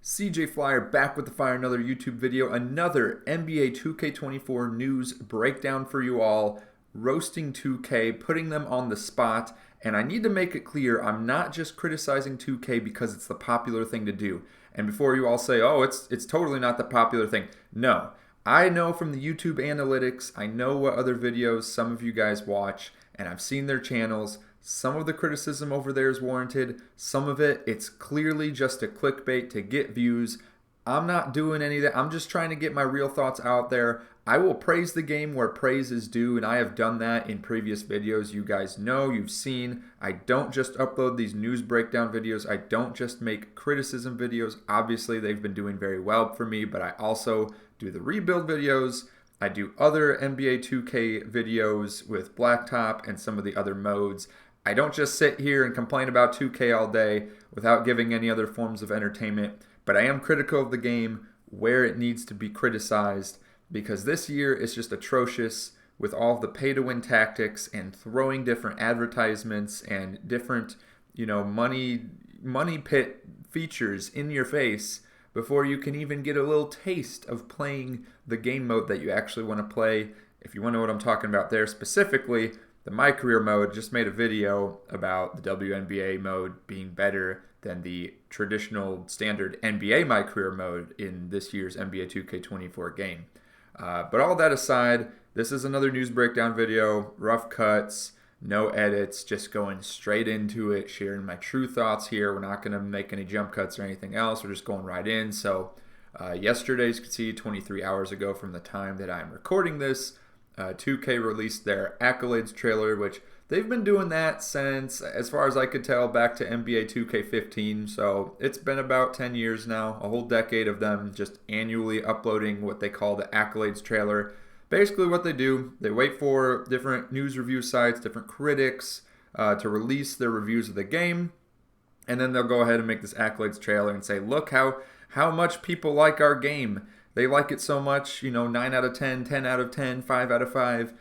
CJ Flyer back with the Fire, another YouTube video, another NBA 2K24 news breakdown for you all, roasting 2K, putting them on the spot, and I need to make it clear, I'm not just criticizing 2K because it's the popular thing to do. And before you all say, oh, it's totally not the popular thing. No, I know from the YouTube analytics, I know what other videos some of you guys watch, and I've seen their channels. Some of the criticism over there is warranted. Some of it's clearly just a clickbait to get views. I'm not doing any of that. I'm just trying to get my real thoughts out there. I will praise the game where praise is due, and I have done that in previous videos. You guys know, you've seen. I don't just upload these news breakdown videos. I don't just make criticism videos. Obviously, they've been doing very well for me, but I also do the rebuild videos. I do other NBA 2K videos with Blacktop and some of the other modes. I don't just sit here and complain about 2K all day without giving any other forms of entertainment, but I am critical of the game where it needs to be criticized because this year is just atrocious with all of the pay-to-win tactics and throwing different advertisements and different, money pit features in your face before you can even get a little taste of playing the game mode that you actually want to play. If you want to know what I'm talking about there specifically, the My Career mode, just made a video about the WNBA mode being better than the traditional standard NBA My Career mode in this year's NBA 2K24 game. But all that aside, this is another news breakdown video, rough cuts, no edits, just going straight into it, sharing my true thoughts here. We're not going to make any jump cuts or anything else. We're just going right in. So yesterday, as you can see, 23 hours ago from the time that I'm recording this, 2K released their Accolades trailer, which they've been doing that since, as far as I could tell, back to NBA 2K15. So it's been about 10 years now, a whole decade of them just annually uploading what they call the Accolades trailer. Basically what they do, they wait for different news review sites, different critics to release their reviews of the game, and then they'll go ahead and make this Accolades trailer and say, look how much people like our game. They like it so much, 9 out of 10, 10 out of 10, 5 out of 5,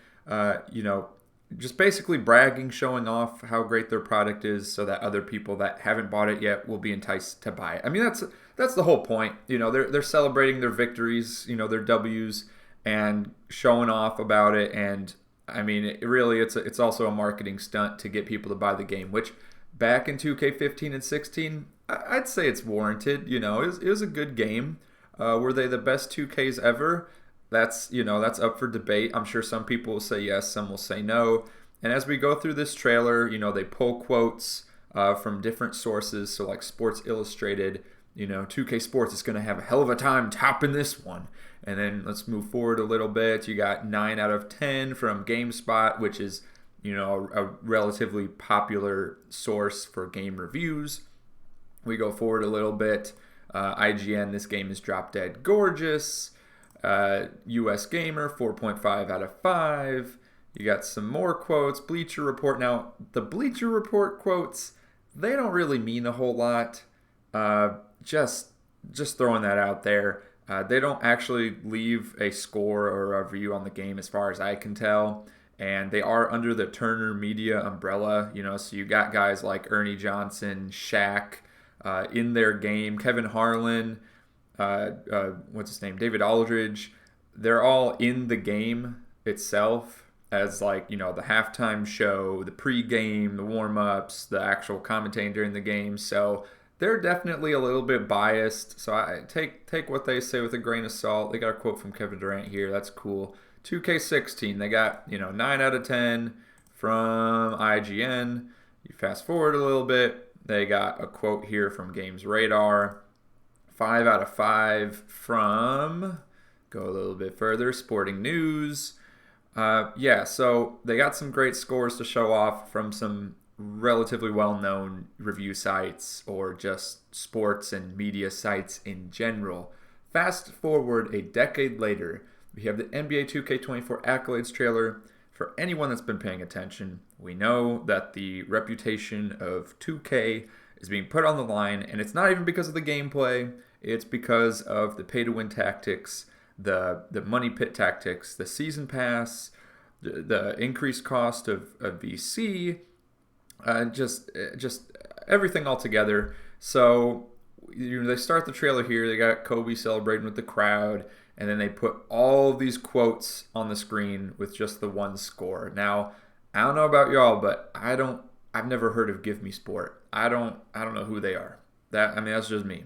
just basically bragging, showing off how great their product is so that other people that haven't bought it yet will be enticed to buy it. I mean, that's the whole point. They're celebrating their victories, their W's, and showing off about it. And I mean, it's also a marketing stunt to get people to buy the game, which back in 2K15 and 16, I'd say it's warranted. It was a good game. Were they the best 2Ks ever? That's up for debate. I'm sure some people will say yes, some will say no. And as we go through this trailer, they pull quotes from different sources. So like Sports Illustrated, 2K Sports is going to have a hell of a time topping this one. And then let's move forward a little bit. You got 9 out of 10 from GameSpot, which is, a relatively popular source for game reviews. We go forward a little bit. IGN, this game is drop dead gorgeous. US Gamer, 4.5 out of 5. You got some more quotes. Bleacher Report. Now, the Bleacher Report quotes, they don't really mean a whole lot. Just throwing that out there. They don't actually leave a score or a review on the game as far as I can tell. And they are under the Turner Media umbrella. So you got guys like Ernie Johnson, Shaq, in their game, Kevin Harlan, what's his name, David Aldridge, they're all in the game itself as the halftime show, the pregame, the warm-ups, the actual commentating during the game. So they're definitely a little bit biased. So I take what they say with a grain of salt. They got a quote from Kevin Durant here. That's cool. 2K16, they got 9 out of 10 from IGN. You fast forward a little bit. They got a quote here from Games Radar. 5 out of 5 from, go a little bit further, Sporting News. So they got some great scores to show off from some relatively well-known review sites or just sports and media sites in general. Fast forward a decade later, we have the NBA 2K24 Accolades trailer. For anyone that's been paying attention, we know that the reputation of 2K is being put on the line, and it's not even because of the gameplay. It's because of the pay-to-win tactics, the money pit tactics, the season pass, the increased cost of VC, just everything all together. So they start the trailer here. They got Kobe celebrating with the crowd, and then they put all of these quotes on the screen with just the one score. Now, I don't know about y'all, but I've never heard of Give Me Sport. I don't know who they are. That's just me.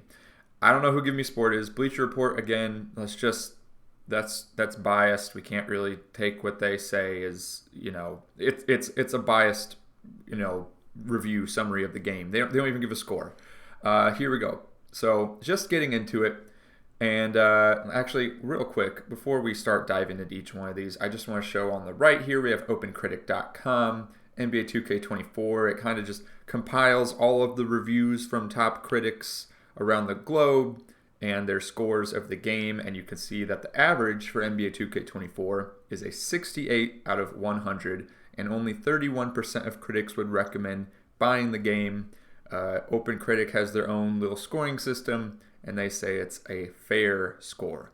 I don't know who Give Me Sport is. Bleacher Report, again, that's biased. We can't really take what they say as, it's a biased, review summary of the game. They don't even give a score. Here we go. So just getting into it. And actually, real quick, before we start diving into each one of these, I just want to show on the right here, we have opencritic.com, NBA 2K24. It kind of just compiles all of the reviews from top critics around the globe and their scores of the game. And you can see that the average for NBA 2K24 is a 68 out of 100, and only 31% of critics would recommend buying the game. OpenCritic has their own little scoring system, and they say it's a fair score.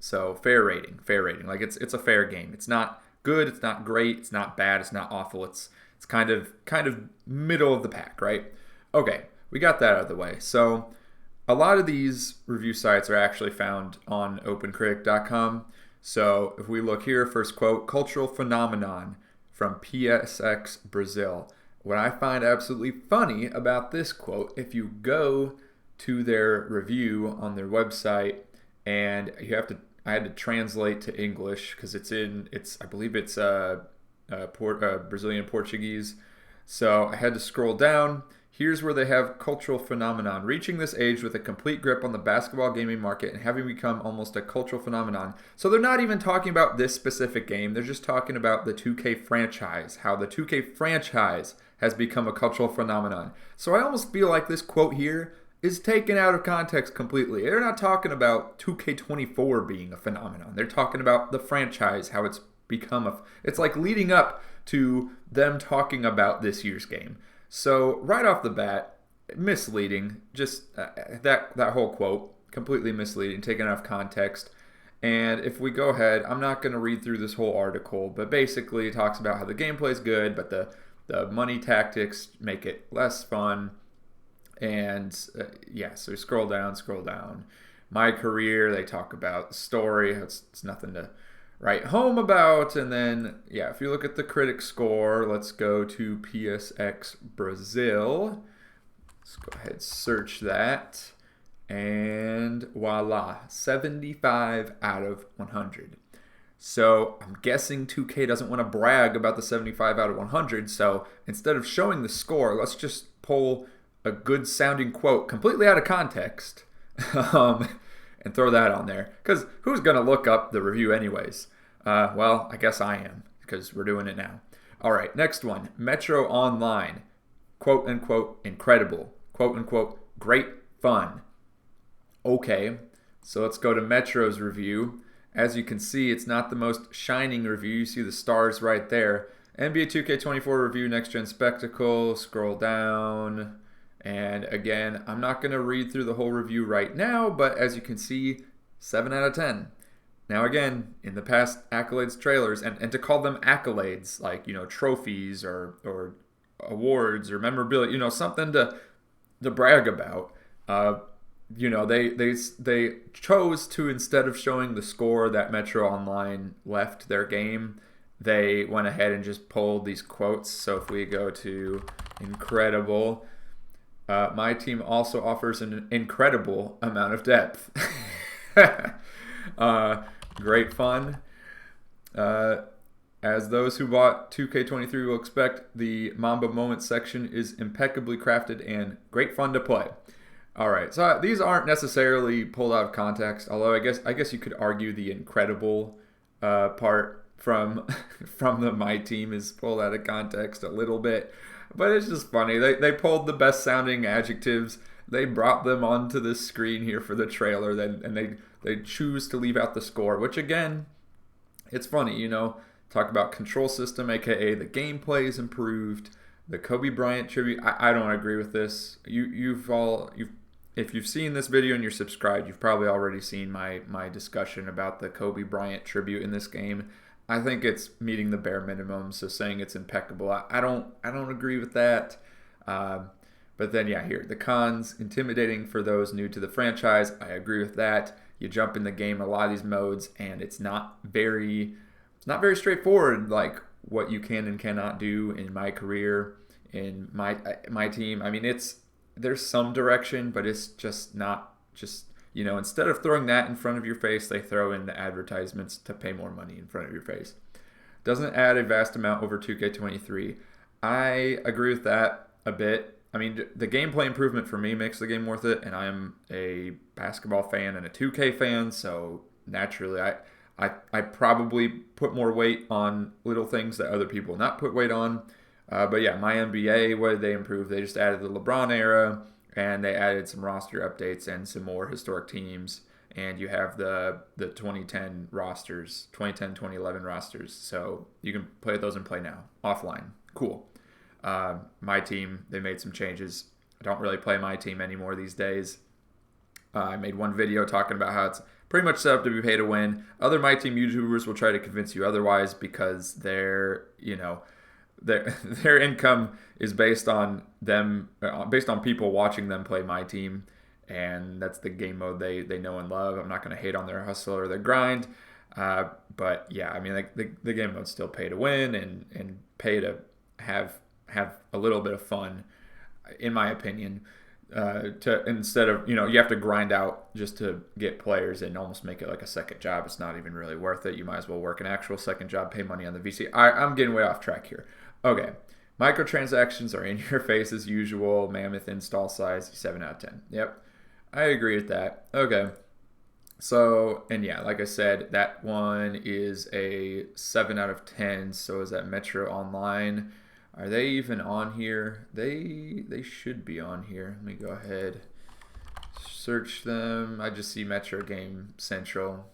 So fair rating. Like it's a fair game. It's not good, it's not great, it's not bad, it's not awful. It's kind of middle of the pack, right? Okay, we got that out of the way. So a lot of these review sites are actually found on opencritic.com. So if we look here, first quote, cultural phenomenon from PSX Brazil. What I find absolutely funny about this quote, if you go to their review on their website, and I had to translate to English because I believe it's Brazilian Portuguese. So I had to scroll down. Here's where they have cultural phenomenon. Reaching this age with a complete grip on the basketball gaming market and having become almost a cultural phenomenon. So they're not even talking about this specific game. They're just talking about the 2K franchise, how the 2K franchise has become a cultural phenomenon. So I almost feel like this quote here is taken out of context completely. They're not talking about 2K24 being a phenomenon. They're talking about the franchise, how it's become it's like leading up to them talking about this year's game. So right off the bat, misleading. Just that whole quote, completely misleading, taken out of context. And if we go ahead, I'm not going to read through this whole article, but basically it talks about how the gameplay is good, but the money tactics make it less fun. And so scroll down. My career, they talk about the story. It's nothing to write home about. And then, if you look at the critic score, let's go to PSX Brazil. Let's go ahead and search that. And voila, 75 out of 100. So I'm guessing 2K doesn't want to brag about the 75 out of 100. So instead of showing the score, let's just pull a good sounding quote completely out of context and throw that on there. Because who's going to look up the review anyways? Well, I guess I am, because we're doing it now. All right, next one. Metro Online. Quote unquote, incredible. Quote unquote, great fun. Okay, so let's go to Metro's review. As you can see, it's not the most shining review. You see the stars right there. NBA 2K24 review, next gen spectacle. Scroll down. And again, I'm not going to read through the whole review right now, but as you can see, 7 out of 10. Now again, in the past Accolades trailers, and to call them accolades, like, trophies or awards or memorabilia, something to brag about, they chose to, instead of showing the score that Metro Online left their game, they went ahead and just pulled these quotes. So if we go to incredible, my team also offers an incredible amount of depth. Great fun. As those who bought 2K23 will expect, the Mamba Moments section is impeccably crafted and great fun to play. All right, so these aren't necessarily pulled out of context, although I guess you could argue the incredible part from the my team is pulled out of context a little bit. But it's just funny. They pulled the best sounding adjectives. They brought them onto the screen here for the trailer, and they choose to leave out the score, which again, it's funny, talk about control system, aka the gameplay is improved. The Kobe Bryant tribute, I don't agree with this. If you've seen this video and you're subscribed, you've probably already seen my discussion about the Kobe Bryant tribute in this game. I think it's meeting the bare minimum, so saying it's impeccable, I don't agree with that. But But then, yeah, here, the cons, intimidating for those new to the franchise. I agree with that. You jump in the game in a lot of these modes, and it's not very straightforward, like what you can and cannot do in my career, in my team. I mean, there's some direction, but it's just not just, instead of throwing that in front of your face, they throw in the advertisements to pay more money in front of your face. Doesn't add a vast amount over 2K23. I agree with that a bit. I mean, the gameplay improvement for me makes the game worth it, and I'm a basketball fan and a 2K fan, so naturally I probably put more weight on little things that other people not put weight on. But yeah, my NBA, what did they improve? They just added the LeBron era, and they added some roster updates and some more historic teams. And you have the 2010 rosters, 2010, 2011 rosters. So you can play those and play now, offline. Cool. My team, they made some changes. I don't really play my team anymore these days. I made one video talking about how it's pretty much set up to be pay to win. Other My Team YouTubers will try to convince you otherwise because their income is based on them, based on people watching them play My Team, and that's the game mode they know and love. I'm not going to hate on their hustle or their grind, but yeah, I mean, like the game mode's still pay to win and pay to have a little bit of fun, in my opinion. To instead of you have to grind out just to get players and almost make it like a second job. It's not even really worth it. You might as well work an actual second job, pay money on the VC. I'm getting way off track here. Okay, microtransactions are in your face as usual. Mammoth install size 7 out of 10. Yep, I agree with that. Okay, so and yeah, like I said, that one is a 7 out of 10. So is that Metro Online? Are they even on here? They should be on here. Let me go ahead, search them. I just see Metro Game Central,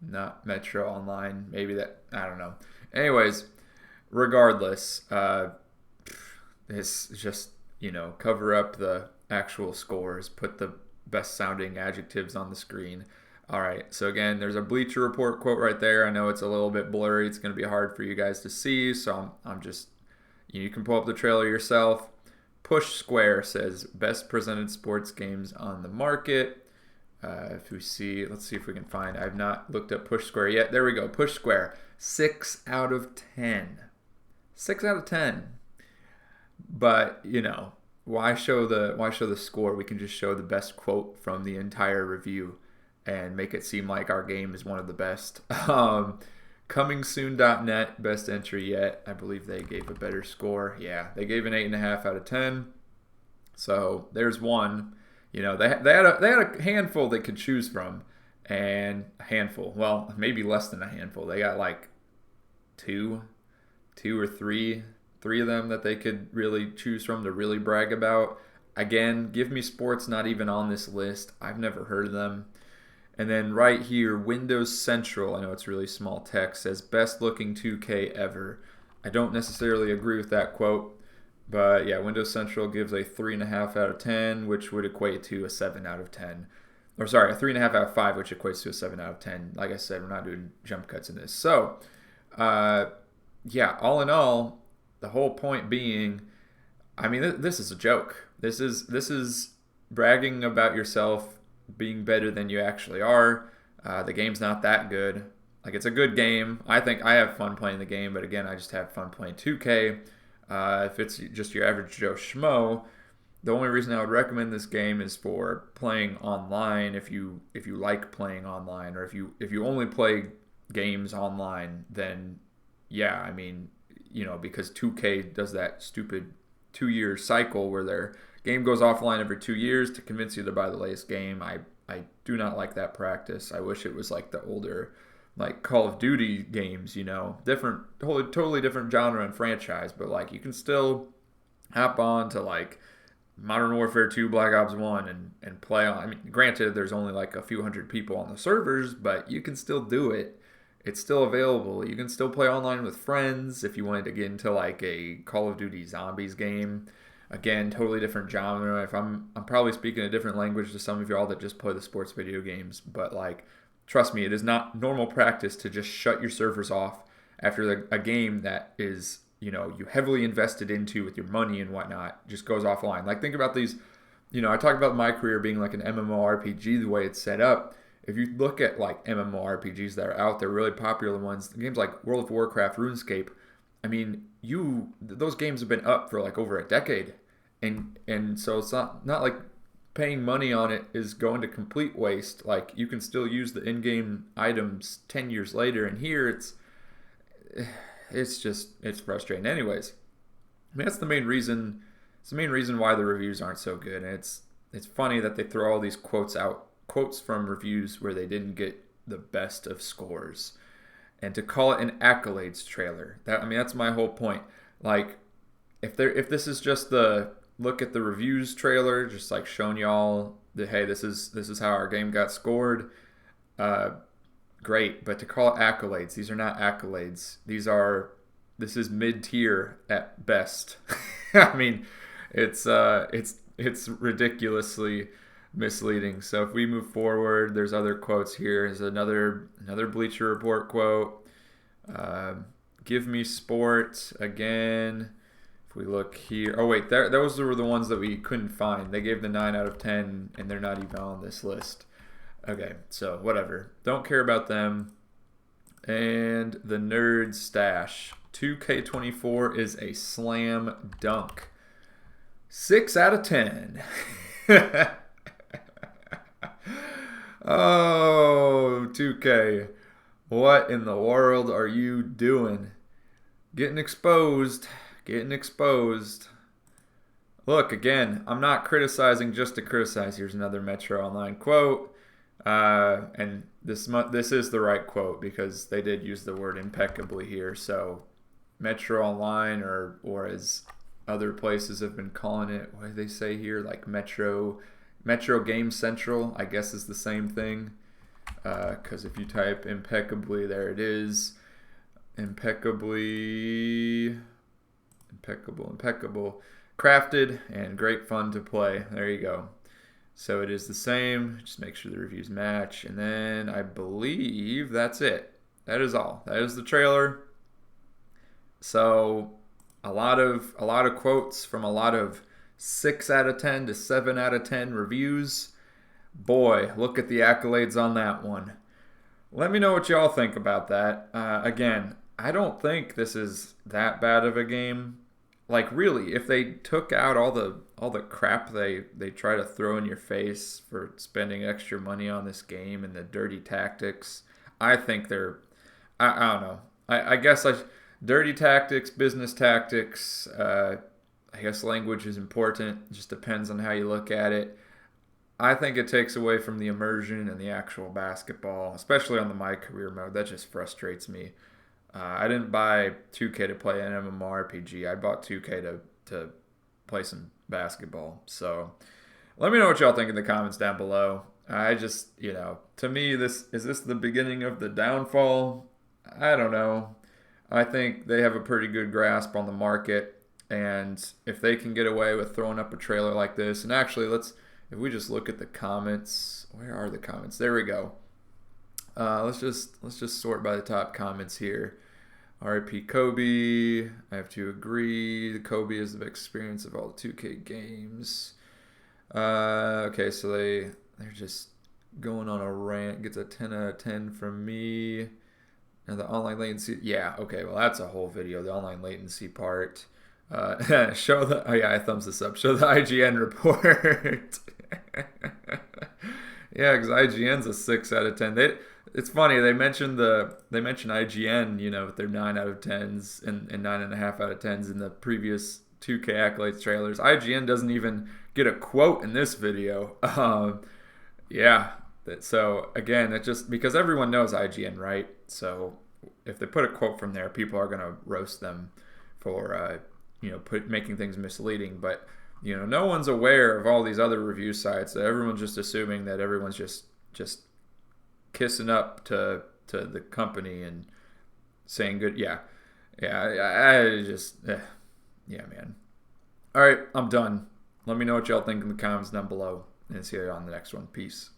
not Metro Online. Maybe that, I don't know. Anyways, regardless, it's just, cover up the actual scores, put the best sounding adjectives on the screen. All right, so again, there's a Bleacher Report quote right there. I know it's a little bit blurry. It's going to be hard for you guys to see, so I'm just... You can pull up the trailer yourself. Push Square says best presented sports games on the market. If we see, let's see if we can find. I've not looked up Push Square yet. There we go. Push Square, 6 out of 10. 6 out of 10. But why show the score? We can just show the best quote from the entire review and make it seem like our game is one of the best. ComingSoon.net, best entry yet. I believe they gave a better score. Yeah, they gave an 8.5 out of 10. So there's one. They had a handful they could choose from, and a handful. Well, maybe less than a handful. They got like two or three of them that they could really choose from to really brag about. Again, Give Me Sports not even on this list. I've never heard of them. And then right here, Windows Central, I know it's really small text, says best looking 2K ever. I don't necessarily agree with that quote, but yeah, Windows Central gives a 3.5 out of 10, which would equate to a 7 out of 10. Or sorry, a 3.5 out of 5, which equates to a 7 out of 10. Like I said, we're not doing jump cuts in this. So, yeah, all in all, the whole point being, I mean, this is a joke. This is bragging about yourself being better than you actually are. The game's not that good. Like, it's a good game. I think I have fun playing the game, but again, I just have fun playing 2K. If it's just your average Joe Schmo, the only reason I would recommend this game is for playing online. If you like playing online, or if you only play games online, then yeah, I mean, because 2K does that stupid 2-year cycle where their game goes offline every 2 years to convince you to buy the latest game. I do not like that practice. I wish it was like the older, like Call of Duty games, different, totally different genre and franchise, but like you can still hop on to like Modern Warfare 2, Black Ops 1 and play on. I mean, granted, there's only like a few hundred people on the servers, but you can still do it. It's still available. You can still play online with friends if you wanted to get into like a Call of Duty Zombies game. Again, totally different genre. If I'm probably speaking a different language to some of y'all that just play the sports video games, but like, trust me, it is not normal practice to just shut your servers off after a game that is you heavily invested into with your money and whatnot just goes offline. Like think about these, I talk about my career being like an MMORPG, the way it's set up. If you look at like MMORPGs that are out there, really popular ones, games like World of Warcraft, RuneScape, I mean, those games have been up for like over a decade, and so it's not like paying money on it is going to complete waste. Like you can still use the in-game items 10 years later, and here it's frustrating. Anyways, I mean that's the main reason. It's the main reason why the reviews aren't so good, and it's funny that they throw all these quotes from reviews where they didn't get the best of scores, and to call it an accolades trailer. That's my whole point. Like if this is just the look at the reviews trailer, just like showing y'all that hey, this is how our game got scored. Great, but to call it accolades, these are not accolades. This is mid-tier at best. I mean, it's ridiculously misleading. So if we move forward, there's other quotes here. There's another Bleacher Report quote. Give me sport again. We look here. Oh wait, those were the ones that we couldn't find. They gave the 9 out of 10, and they're not even on this list. Okay, so whatever. Don't care about them. And the nerd stash. 2K24 is a slam dunk. 6 out of 10. Oh, 2K. What in the world are you doing? Getting exposed. Look, again, I'm not criticizing just to criticize. Here's another Metro Online quote. And this is the right quote because they did use the word impeccably here. So Metro Online, or as other places have been calling it, what do they say here? Like Metro Game Central, I guess is the same thing. Because if you type impeccably, there it is. Impeccable. Crafted and great fun to play. There you go. So it is the same. Just make sure the reviews match. And then I believe that's it. That is all. That is the trailer. So a lot of quotes from a lot of 6 out of 10 to 7 out of 10 reviews. Boy, look at the accolades on that one. Let me know what y'all think about that. Again, I don't think this is that bad of a game. Like really, if they took out all the crap they try to throw in your face for spending extra money on this game and the dirty tactics, I think I don't know. I guess dirty tactics, business tactics. I guess language is important. It just depends on how you look at it. I think it takes away from the immersion and the actual basketball, especially on the My Career mode. That just frustrates me. I didn't buy 2K to play an MMORPG. I bought 2K to play some basketball. So let me know what y'all think in the comments down below. I just, to me, is this the beginning of the downfall? I don't know. I think they have a pretty good grasp on the market. And if they can get away with throwing up a trailer like this, and actually if we just look at the comments, where are the comments? There we go. Let's just sort by the top comments here. RIP Kobe. I have to agree. The Kobe is the experience of all the 2K games. Okay, so they're just going on a rant. Gets a 10 out of 10 from me. And the online latency. Yeah, okay, well that's a whole video. The online latency part. I thumbs this up. Show the IGN report. Yeah, because IGN's a 6 out of 10. It's funny, they mentioned IGN, with their 9 out of 10s and 9.5 out of 10s in the previous 2K Accolades trailers. IGN doesn't even get a quote in this video. So again, it just because everyone knows IGN, right? So if they put a quote from there, people are gonna roast them for making things misleading. But no one's aware of all these other review sites. So everyone's just assuming that everyone's just kissing up to the company and saying good. Yeah, man. All right, I'm done. Let me know what y'all think in the comments down below, and see you on the next one. Peace.